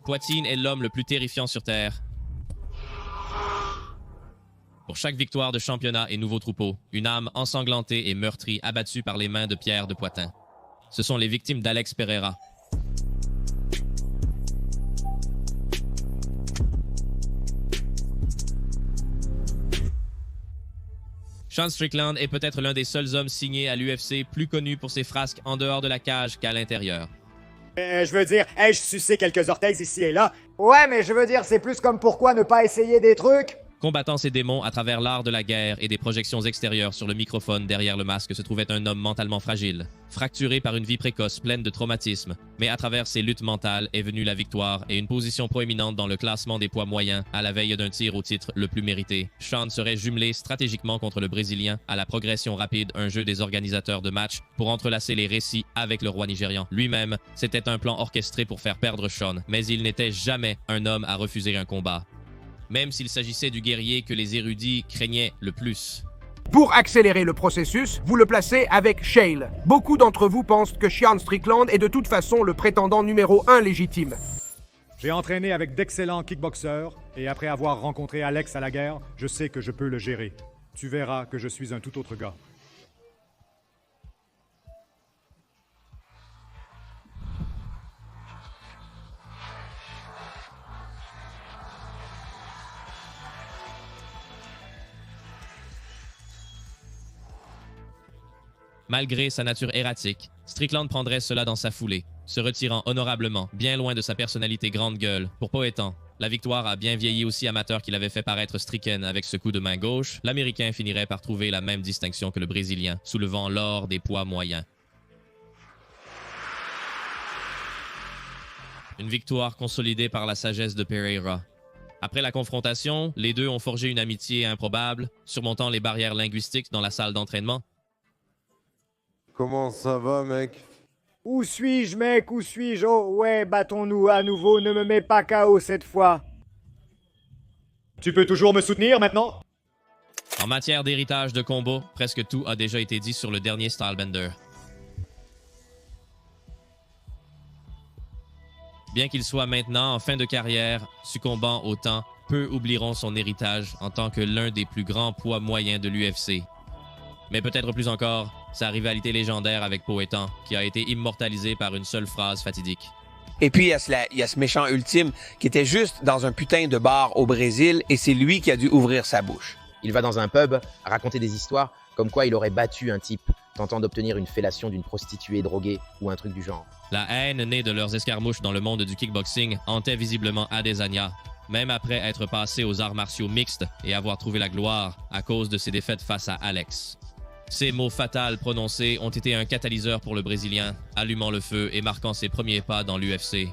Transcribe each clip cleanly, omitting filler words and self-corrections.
Poitine est l'homme le plus terrifiant sur Terre. Pour chaque victoire de championnat et nouveau troupeau, une âme ensanglantée et meurtrie abattue par les mains de Pierre de Poitin. Ce sont les victimes d'Alex Pereira. Sean Strickland est peut-être l'un des seuls hommes signés à l'UFC plus connus pour ses frasques en dehors de la cage qu'à l'intérieur. Je veux dire, ai-je sucé quelques orteils ici et là? Ouais, mais je veux dire, c'est plus comme pourquoi ne pas essayer des trucs? Combattant ses démons à travers l'art de la guerre et des projections extérieures sur le microphone derrière le masque se trouvait un homme mentalement fragile, fracturé par une vie précoce pleine de traumatismes, mais à travers ses luttes mentales est venue la victoire et une position proéminente dans le classement des poids moyens à la veille d'un tir au titre le plus mérité. Sean serait jumelé stratégiquement contre le Brésilien à la progression rapide, un jeu des organisateurs de match pour entrelacer les récits avec le roi nigérian. Lui-même, c'était un plan orchestré pour faire perdre Sean, mais il n'était jamais un homme à refuser un combat. Même s'il s'agissait du guerrier que les érudits craignaient le plus. Pour accélérer le processus, vous le placez avec Shale. Beaucoup d'entre vous pensent que Sean Strickland est de toute façon le prétendant numéro 1 légitime. J'ai entraîné avec d'excellents kickboxeurs, et après avoir rencontré Alex à la guerre, je sais que je peux le gérer. Tu verras que je suis un tout autre gars. Malgré sa nature erratique, Strickland prendrait cela dans sa foulée, se retirant honorablement, bien loin de sa personnalité grande gueule. Pour Poetan, la victoire a bien vieilli aussi amateur qu'il avait fait paraître Stricken avec ce coup de main gauche. L'Américain finirait par trouver la même distinction que le Brésilien, soulevant l'or des poids moyens. Une victoire consolidée par la sagesse de Pereira. Après la confrontation, les deux ont forgé une amitié improbable, surmontant les barrières linguistiques dans la salle d'entraînement. Comment ça va, mec? Où suis-je, mec? Où suis-je? Oh, ouais, battons-nous à nouveau, ne me mets pas KO cette fois. Tu peux toujours me soutenir maintenant? En matière d'héritage de combo, presque tout a déjà été dit sur le dernier Stylebender. Bien qu'il soit maintenant en fin de carrière, succombant au temps, peu oublieront son héritage en tant que l'un des plus grands poids moyens de l'UFC. Mais peut-être plus encore, sa rivalité légendaire avec Poetan, qui a été immortalisée par une seule phrase fatidique. Et puis, il y a ce méchant ultime qui était juste dans un putain de bar au Brésil et c'est lui qui a dû ouvrir sa bouche. Il va dans un pub raconter des histoires comme quoi il aurait battu un type tentant d'obtenir une fellation d'une prostituée droguée ou un truc du genre. La haine née de leurs escarmouches dans le monde du kickboxing hantait visiblement Adesanya, même après être passé aux arts martiaux mixtes et avoir trouvé la gloire à cause de ses défaites face à Alex. Ces mots fatals prononcés ont été un catalyseur pour le Brésilien, allumant le feu et marquant ses premiers pas dans l'UFC.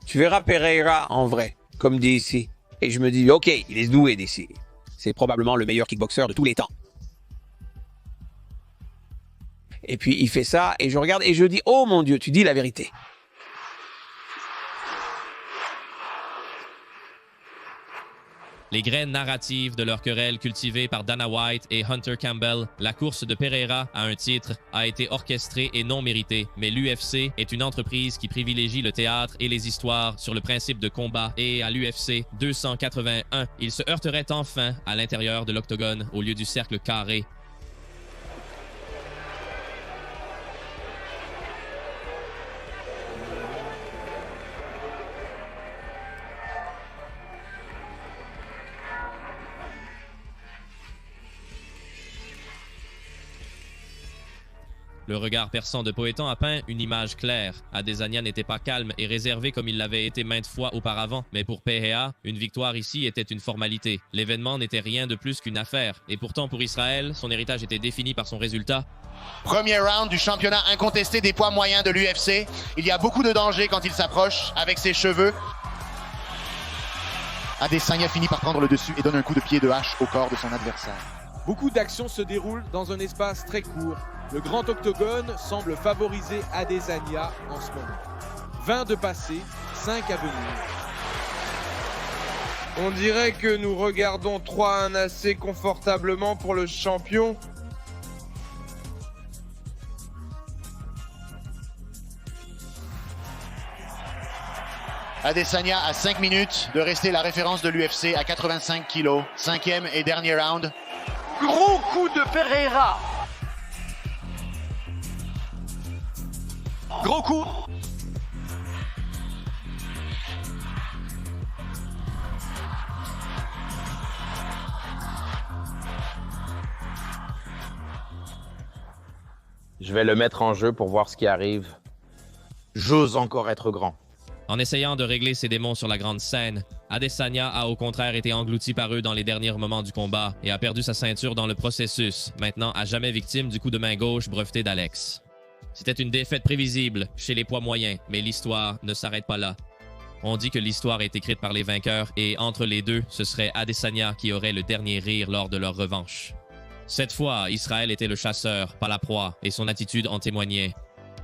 Tu verras Pereira en vrai, comme dit ici. Et je me dis, ok, il est doué d'ici. C'est probablement le meilleur kickboxer de tous les temps. Et puis il fait ça, et je regarde et je dis, oh mon Dieu, tu dis la vérité. Les graines narratives de leur querelle cultivées par Dana White et Hunter Campbell, la course de Pereira à un titre a été orchestrée et non méritée, mais l'UFC est une entreprise qui privilégie le théâtre et les histoires sur le principe de combat et à l'UFC 281, il se heurterait enfin à l'intérieur de l'octogone au lieu du cercle carré. Le regard perçant de Poetan a peint une image claire. Adesanya n'était pas calme et réservé comme il l'avait été maintes fois auparavant, mais pour Pereira, une victoire ici était une formalité. L'événement n'était rien de plus qu'une affaire, et pourtant pour Israël, son héritage était défini par son résultat. Premier round du championnat incontesté des poids moyens de l'UFC. Il y a beaucoup de danger quand il s'approche avec ses cheveux. Adesanya finit par prendre le dessus et donne un coup de pied de hache au corps de son adversaire. Beaucoup d'actions se déroulent dans un espace très court. Le grand octogone semble favoriser Adesanya en ce moment. 20 de passé, 5 à venir. On dirait que nous regardons 3-1 assez confortablement pour le champion. Adesanya a 5 minutes de rester la référence de l'UFC à 85 kg. 5e et dernier round. Gros coup de Pereira. Gros coup. Je vais le mettre en jeu pour voir ce qui arrive. J'ose encore être grand. En essayant de régler ses démons sur la grande scène, Adesanya a au contraire été englouti par eux dans les derniers moments du combat et a perdu sa ceinture dans le processus, maintenant à jamais victime du coup de main gauche breveté d'Alex. C'était une défaite prévisible chez les poids moyens, mais l'histoire ne s'arrête pas là. On dit que l'histoire est écrite par les vainqueurs et entre les deux, ce serait Adesanya qui aurait le dernier rire lors de leur revanche. Cette fois, Israël était le chasseur, pas la proie, et son attitude en témoignait.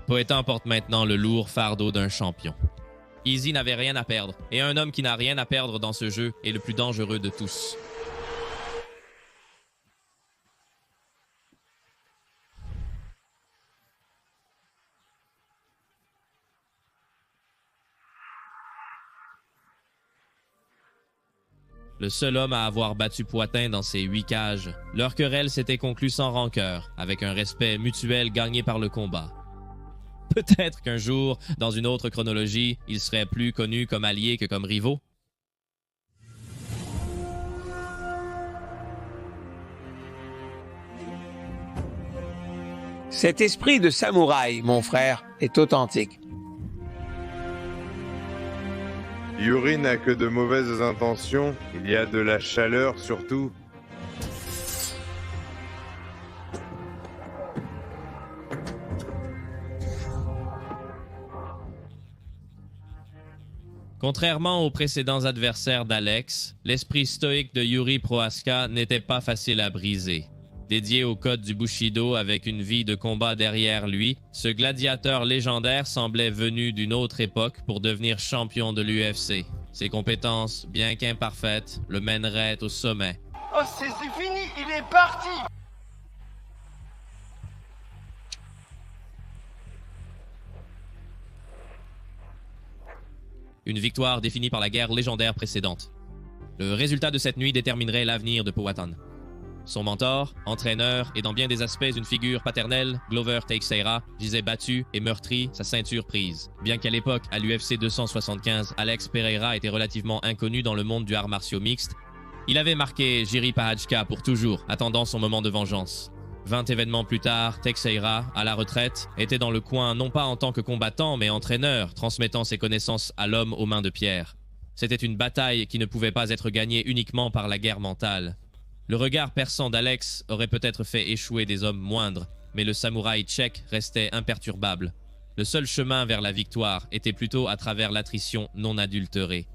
Poetan porte maintenant le lourd fardeau d'un champion. Easy n'avait rien à perdre, et un homme qui n'a rien à perdre dans ce jeu est le plus dangereux de tous. Le seul homme à avoir battu Poitin dans ses 8 cages, leur querelle s'était conclue sans rancœur, avec un respect mutuel gagné par le combat. Peut-être qu'un jour, dans une autre chronologie, ils seraient plus connus comme alliés que comme rivaux. Cet esprit de samouraï, mon frère, est authentique. Yuri n'a que de mauvaises intentions, il y a de la chaleur surtout. Contrairement aux précédents adversaires d'Alex, l'esprit stoïque de Yuri Prohaska n'était pas facile à briser. Dédié au code du Bushido avec une vie de combat derrière lui, ce gladiateur légendaire semblait venu d'une autre époque pour devenir champion de l'UFC. Ses compétences, bien qu'imparfaites, le mèneraient au sommet. Oh, c'est fini, il est parti. Une victoire définie par la guerre légendaire précédente. Le résultat de cette nuit déterminerait l'avenir de Poatan. Son mentor, entraîneur et dans bien des aspects une figure paternelle, Glover Teixeira, gisait battu et meurtri, sa ceinture prise. Bien qu'à l'époque, à l'UFC 275, Alex Pereira était relativement inconnu dans le monde du art martiaux mixte, il avait marqué Jiri Prohaska pour toujours, attendant son moment de vengeance. 20 événements plus tard, Teixeira, à la retraite, était dans le coin non pas en tant que combattant, mais entraîneur, transmettant ses connaissances à l'homme aux mains de pierre. C'était une bataille qui ne pouvait pas être gagnée uniquement par la guerre mentale. Le regard perçant d'Alex aurait peut-être fait échouer des hommes moindres, mais le samouraï tchèque restait imperturbable. Le seul chemin vers la victoire était plutôt à travers l'attrition non adultérée.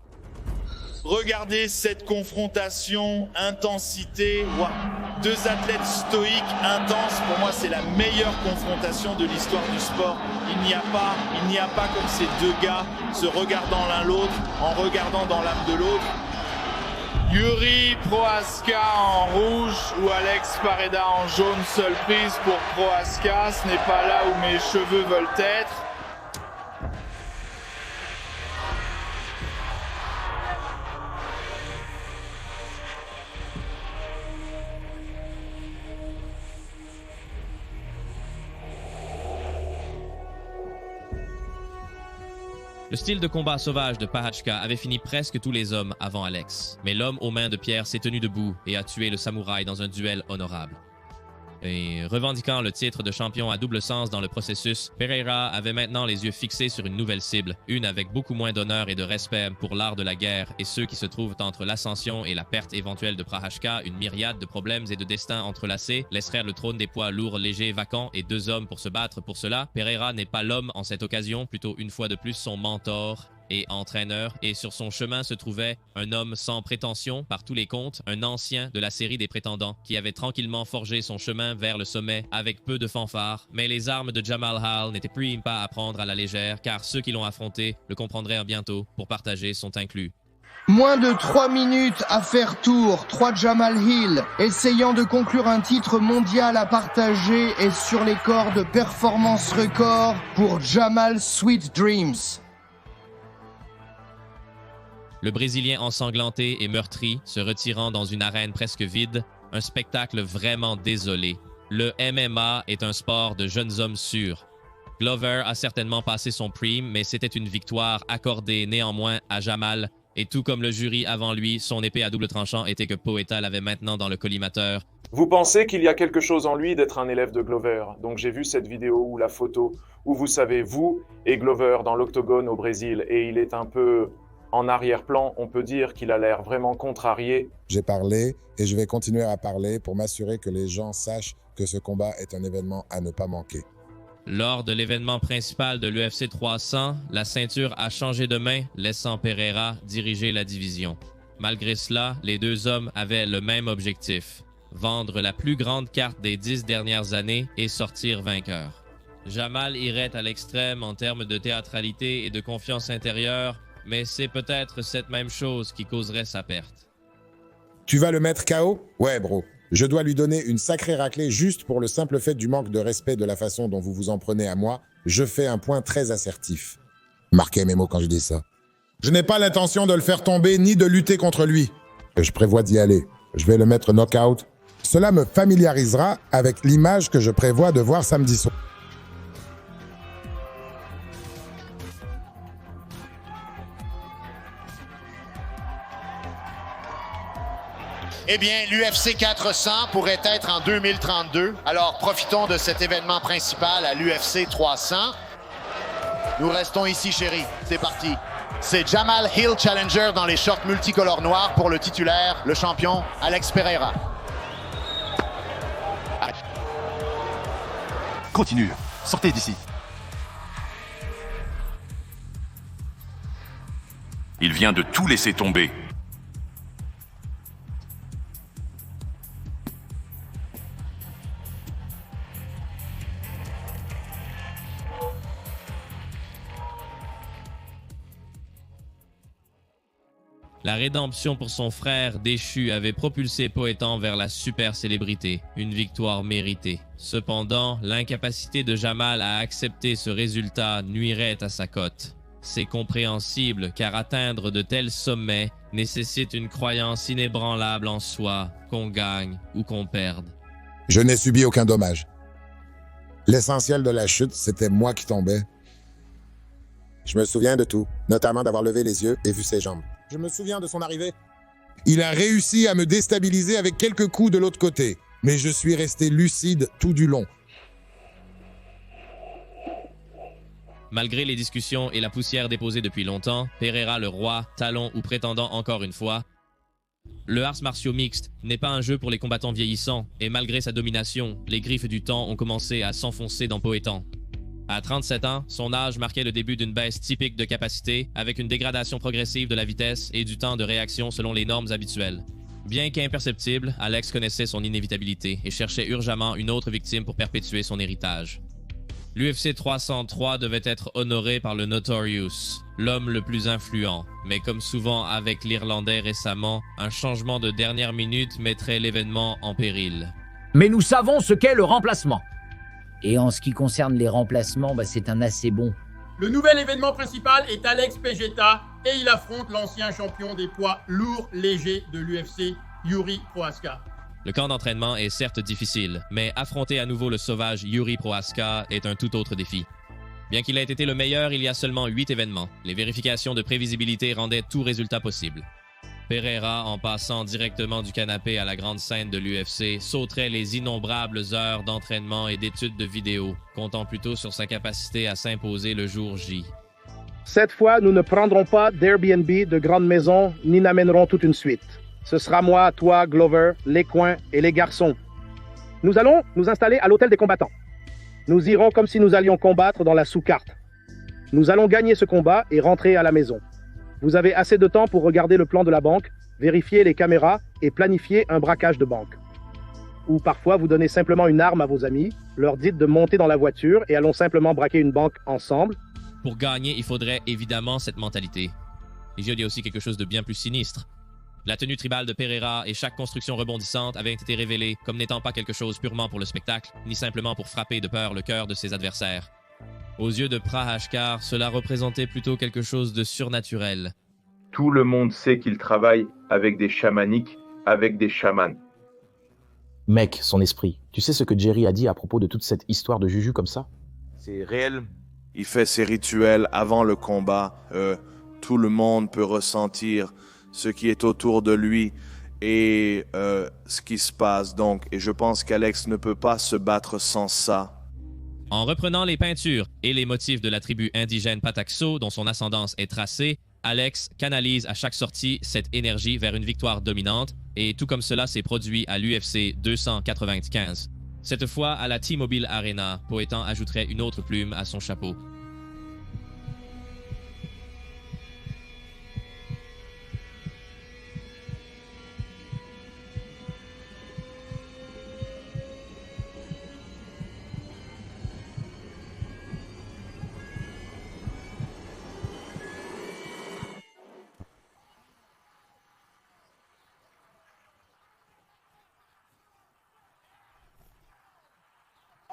Regardez cette confrontation, intensité, wow. Deux athlètes stoïques, intenses. Pour moi, c'est la meilleure confrontation de l'histoire du sport. Il n'y a pas comme ces deux gars se regardant l'un l'autre, en regardant dans l'âme de l'autre. Yuri Prohaska en rouge ou Alex Pereira en jaune, seule prise pour Prohaska. Ce n'est pas là où mes cheveux veulent être. Le style de combat sauvage de Prohaska avait fini presque tous les hommes avant Alex, mais l'homme aux mains de pierre s'est tenu debout et a tué le samouraï dans un duel honorable. Et revendiquant le titre de champion à double sens dans le processus, Pereira avait maintenant les yeux fixés sur une nouvelle cible, une avec beaucoup moins d'honneur et de respect pour l'art de la guerre et ceux qui se trouvent entre l'ascension et la perte éventuelle de Prohaska. Une myriade de problèmes et de destins entrelacés laisseraient le trône des poids lourds légers vacant et deux hommes pour se battre pour cela. Pereira n'est pas l'homme en cette occasion, plutôt une fois de plus son mentor et entraîneur, et sur son chemin se trouvait un homme sans prétention par tous les comptes, un ancien de la série des prétendants, qui avait tranquillement forgé son chemin vers le sommet avec peu de fanfare, mais les armes de Jamal Hall n'étaient plus pas à prendre à la légère, car ceux qui l'ont affronté le comprendraient bientôt, pour partager sont inclus. Moins de 3 minutes à faire tour, 3 Jamal Hill, essayant de conclure un titre mondial à partager et sur les cordes performance record pour Jamal Sweet Dreams. Le Brésilien ensanglanté et meurtri se retirant dans une arène presque vide, un spectacle vraiment désolé. Le MMA est un sport de jeunes hommes sûrs. Glover a certainement passé son prime, mais c'était une victoire accordée néanmoins à Jamal, et tout comme le jury avant lui, son épée à double tranchant était que Poeta l'avait maintenant dans le collimateur. Vous pensez qu'il y a quelque chose en lui d'être un élève de Glover, donc j'ai vu cette vidéo ou la photo où vous savez, vous et Glover dans l'octogone au Brésil, et il est un peu en arrière-plan, on peut dire qu'il a l'air vraiment contrarié. J'ai parlé et je vais continuer à parler pour m'assurer que les gens sachent que ce combat est un événement à ne pas manquer. Lors de l'événement principal de l'UFC 300, la ceinture a changé de main, laissant Pereira diriger la division. Malgré cela, les deux hommes avaient le même objectif, vendre la plus grande carte des 10 dernières années et sortir vainqueur. Jamal irait à l'extrême en termes de théâtralité et de confiance intérieure, mais c'est peut-être cette même chose qui causerait sa perte. Tu vas le mettre KO? Ouais, bro. Je dois lui donner une sacrée raclée juste pour le simple fait du manque de respect de la façon dont vous vous en prenez à moi. Je fais un point très assertif. Marquez mes mots quand je dis ça. Je n'ai pas l'intention de le faire tomber ni de lutter contre lui. Je prévois d'y aller. Je vais le mettre knock-out. Cela me familiarisera avec l'image que je prévois de voir samedi soir. Eh bien, l'UFC 400 pourrait être en 2032. Alors, profitons de cet événement principal à l'UFC 300. Nous restons ici, chérie. C'est parti. C'est Jamal Hill Challenger dans les shorts multicolores noirs pour le titulaire, le champion Alex Pereira. Continue. Sortez d'ici. Il vient de tout laisser tomber. La rédemption pour son frère déchu avait propulsé Poetan vers la super célébrité, une victoire méritée. Cependant, l'incapacité de Jamal à accepter ce résultat nuirait à sa cote. C'est compréhensible car atteindre de tels sommets nécessite une croyance inébranlable en soi, qu'on gagne ou qu'on perde. Je n'ai subi aucun dommage. L'essentiel de la chute, c'était moi qui tombais. Je me souviens de tout, notamment d'avoir levé les yeux et vu ses jambes. Je me souviens de son arrivée. Il a réussi à me déstabiliser avec quelques coups de l'autre côté, mais je suis resté lucide tout du long. Malgré les discussions et la poussière déposée depuis longtemps, Pereira le roi, talon ou prétendant encore une fois, le arts martiaux mixte n'est pas un jeu pour les combattants vieillissants, et malgré sa domination, les griffes du temps ont commencé à s'enfoncer dans Poetan. À 37 ans, son âge marquait le début d'une baisse typique de capacité, avec une dégradation progressive de la vitesse et du temps de réaction selon les normes habituelles. Bien qu'imperceptible, Alex connaissait son inévitabilité et cherchait urgemment une autre victime pour perpétuer son héritage. L'UFC 303 devait être honoré par le Notorious, l'homme le plus influent, mais comme souvent avec l'Irlandais récemment, un changement de dernière minute mettrait l'événement en péril. Mais nous savons ce qu'est le remplacement. Et en ce qui concerne les remplacements, c'est un assez bon. Le nouvel événement principal est Alex Pereira et il affronte l'ancien champion des poids lourds légers de l'UFC, Yuri Prochazka. Le camp d'entraînement est certes difficile, mais affronter à nouveau le sauvage Yuri Prochazka est un tout autre défi. Bien qu'il ait été le meilleur il y a seulement 8 événements, les vérifications de prévisibilité rendaient tout résultat possible. Pereira, en passant directement du canapé à la grande scène de l'UFC, sauterait les innombrables heures d'entraînement et d'études de vidéo, comptant plutôt sur sa capacité à s'imposer le jour J. Cette fois, nous ne prendrons pas d'Airbnb, de grande maison, ni n'amènerons toute une suite. Ce sera moi, toi, Glover, les coins et les garçons. Nous allons nous installer à l'hôtel des combattants. Nous irons comme si nous allions combattre dans la sous-carte. Nous allons gagner ce combat et rentrer à la maison. Vous avez assez de temps pour regarder le plan de la banque, vérifier les caméras et planifier un braquage de banque. Ou parfois, vous donnez simplement une arme à vos amis, leur dites de monter dans la voiture et allons simplement braquer une banque ensemble. Pour gagner, il faudrait évidemment cette mentalité. Et il y a aussi quelque chose de bien plus sinistre. La tenue tribale de Pereira et chaque construction rebondissante avaient été révélées comme n'étant pas quelque chose purement pour le spectacle, ni simplement pour frapper de peur le cœur de ses adversaires. Aux yeux de Prochazka, cela représentait plutôt quelque chose de surnaturel. tout le monde sait qu'il travaille avec des chamaniques, avec des chamans. Mec, son esprit. Tu sais ce que Jerry a dit à propos de toute cette histoire de Juju comme ça? C'est réel. Il fait ses rituels avant le combat. Tout le monde peut ressentir ce qui est autour de lui et ce qui se passe. Donc, et je pense qu'Alex ne peut pas se battre sans ça. En reprenant les peintures et les motifs de la tribu indigène Pataxo, dont son ascendance est tracée, Alex canalise à chaque sortie cette énergie vers une victoire dominante, et tout comme cela s'est produit à l'UFC 295. Cette fois, à la T-Mobile Arena, Poetan ajouterait une autre plume à son chapeau.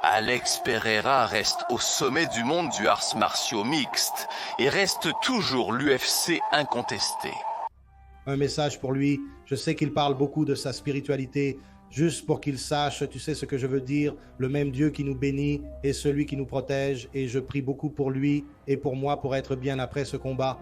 Alex Pereira reste au sommet du monde du arts martiaux mixte et reste toujours l'UFC incontesté. Un message pour lui, je sais qu'il parle beaucoup de sa spiritualité, juste pour qu'il sache, tu sais ce que je veux dire, le même Dieu qui nous bénit est celui qui nous protège, et je prie beaucoup pour lui et pour moi pour être bien après ce combat.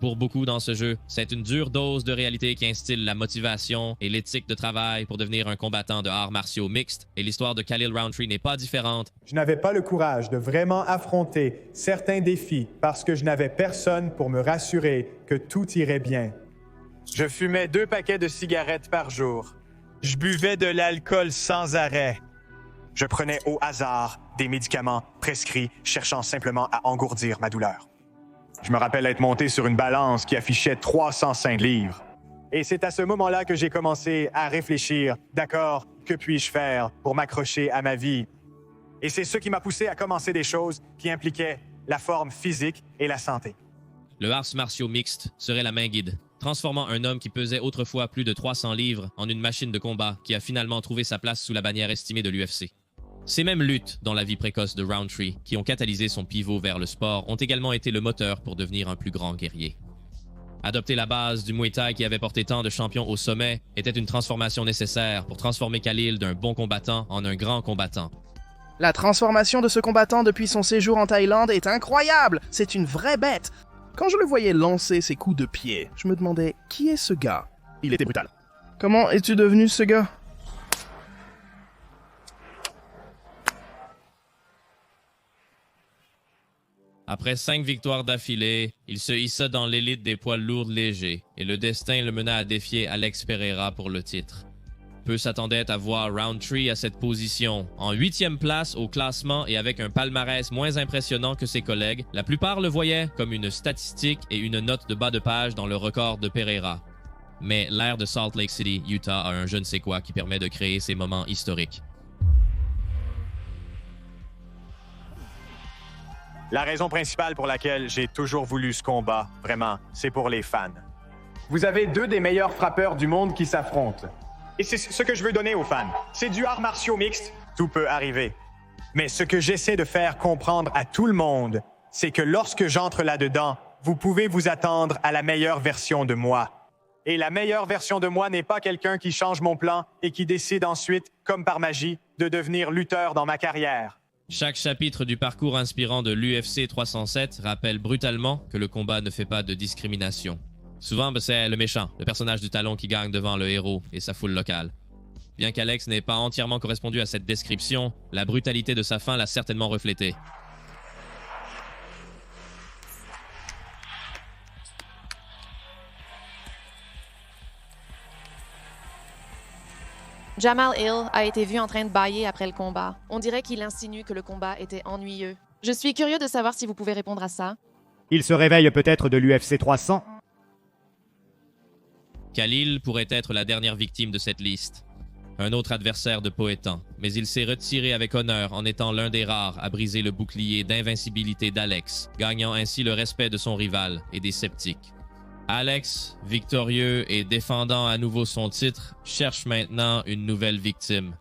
Pour beaucoup dans ce jeu, c'est une dure dose de réalité qui instille la motivation et l'éthique de travail pour devenir un combattant de arts martiaux mixtes, et l'histoire de Khalil Rountree n'est pas différente. Je n'avais pas le courage de vraiment affronter certains défis parce que je n'avais personne pour me rassurer que tout irait bien. Je fumais 2 paquets de cigarettes par jour. Je buvais de l'alcool sans arrêt. Je prenais au hasard des médicaments prescrits cherchant simplement à engourdir ma douleur. Je me rappelle être monté sur une balance qui affichait 305 livres. Et c'est à ce moment-là que j'ai commencé à réfléchir, d'accord, que puis-je faire pour m'accrocher à ma vie? Et c'est ce qui m'a poussé à commencer des choses qui impliquaient la forme physique et la santé. Le arts martiaux mixte serait la main guide, transformant un homme qui pesait autrefois plus de 300 livres en une machine de combat qui a finalement trouvé sa place sous la bannière estimée de l'UFC. Ces mêmes luttes dans la vie précoce de Rountree, qui ont catalysé son pivot vers le sport, ont également été le moteur pour devenir un plus grand guerrier. Adopter la base du Muay Thai qui avait porté tant de champions au sommet était une transformation nécessaire pour transformer Khalil d'un bon combattant en un grand combattant. La transformation de ce combattant depuis son séjour en Thaïlande est incroyable! C'est une vraie bête! Quand je le voyais lancer ses coups de pied, je me demandais qui est ce gars? Il était brutal. Comment es-tu devenu ce gars? Après 5 victoires d'affilée, il se hissa dans l'élite des poids lourds légers et le destin le mena à défier Alex Pereira pour le titre. Peu s'attendaient à voir Rountree à cette position. En 8e place au classement et avec un palmarès moins impressionnant que ses collègues, la plupart le voyaient comme une statistique et une note de bas de page dans le record de Pereira. Mais l'ère de Salt Lake City, Utah a un je ne sais quoi qui permet de créer ces moments historiques. La raison principale pour laquelle j'ai toujours voulu ce combat, vraiment, c'est pour les fans. Vous avez 2 des meilleurs frappeurs du monde qui s'affrontent. Et c'est ce que je veux donner aux fans. C'est du art martiaux mixte, tout peut arriver. Mais ce que j'essaie de faire comprendre à tout le monde, c'est que lorsque j'entre là-dedans, vous pouvez vous attendre à la meilleure version de moi. Et la meilleure version de moi n'est pas quelqu'un qui change mon plan et qui décide ensuite, comme par magie, de devenir lutteur dans ma carrière. Chaque chapitre du parcours inspirant de l'UFC 307 rappelle brutalement que le combat ne fait pas de discrimination. Souvent, c'est le méchant, le personnage du talon qui gagne devant le héros et sa foule locale. Bien qu'Alex n'ait pas entièrement correspondu à cette description, la brutalité de sa fin l'a certainement reflété. Jamal Hill a été vu en train de bâiller après le combat. On dirait qu'il insinue que le combat était ennuyeux. Je suis curieux de savoir si vous pouvez répondre à ça. Il se réveille peut-être de l'UFC 300. Khalil pourrait être la dernière victime de cette liste. Un autre adversaire de Poetan, mais il s'est retiré avec honneur en étant l'un des rares à briser le bouclier d'invincibilité d'Alex, gagnant ainsi le respect de son rival et des sceptiques. Alex, victorieux et défendant à nouveau son titre, cherche maintenant une nouvelle victime.